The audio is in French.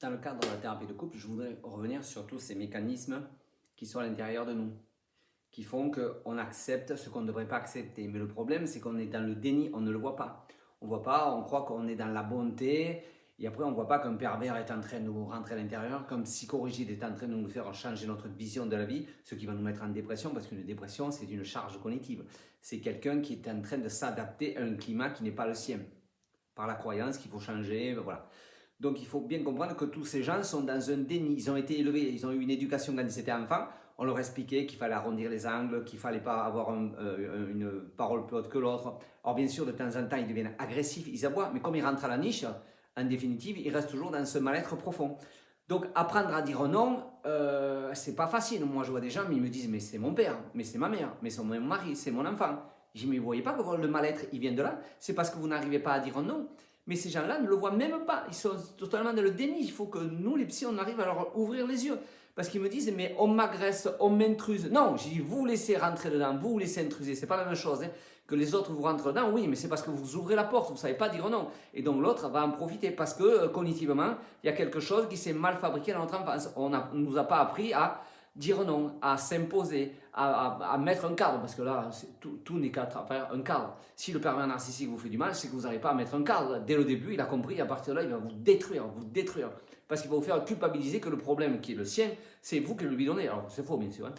Dans le cadre de la thérapie de couple, je voudrais revenir sur tous ces mécanismes qui sont à l'intérieur de nous, qui font qu'on accepte ce qu'on ne devrait pas accepter. Mais le problème, c'est qu'on est dans le déni, on ne le voit pas. On ne voit pas, on croit qu'on est dans la bonté, et après on ne voit pas qu'un pervers est en train de nous rentrer à l'intérieur, qu'un psychorigide est en train de nous faire changer notre vision de la vie, ce qui va nous mettre en dépression, parce qu'une dépression, c'est une charge cognitive. C'est quelqu'un qui est en train de s'adapter à un climat qui n'est pas le sien, par la croyance qu'il faut changer, voilà. Donc il faut bien comprendre que tous ces gens sont dans un déni. Ils ont été élevés, ils ont eu une éducation quand ils étaient enfants. On leur expliquait qu'il fallait arrondir les angles, qu'il ne fallait pas avoir une parole plus haute que l'autre. Alors bien sûr, de temps en temps, ils deviennent agressifs, ils aboient, mais comme ils rentrent à la niche, en définitive, ils restent toujours dans ce mal-être profond. Donc apprendre à dire non, c'est pas facile. Moi, je vois des gens, mais ils me disent, mais c'est mon père, mais c'est ma mère, mais c'est mon mari, c'est mon enfant. Je dis, mais vous ne voyez pas que le mal-être, il vient de là? C'est parce que vous n'arrivez pas à dire non. Mais ces gens-là ne le voient même pas. Ils sont totalement dans le déni. Il faut que nous, les psys, on arrive à leur ouvrir les yeux. Parce qu'ils me disent, mais on m'agresse, on m'intruse. Non, j'ai dit, vous laissez rentrer dedans, vous vous laissez intruser. C'est pas la même chose. Hein. Que les autres vous rentrent dedans, oui, mais c'est parce que vous ouvrez la porte, vous ne savez pas dire non. Et donc l'autre va en profiter parce que cognitivement, il y a quelque chose qui s'est mal fabriqué dans notre enfance. On ne nous a pas appris à dire non, à s'imposer, à mettre un cadre, parce que là, tout n'est qu'à faire un cadre. Si le pervers narcissique vous fait du mal, c'est que vous n'arrivez pas à mettre un cadre. Dès le début, il a compris, à partir de là, il va vous détruire, parce qu'il va vous faire culpabiliser que le problème qui est le sien, c'est vous qui le lui donnez. Alors, c'est faux, bien sûr. Hein.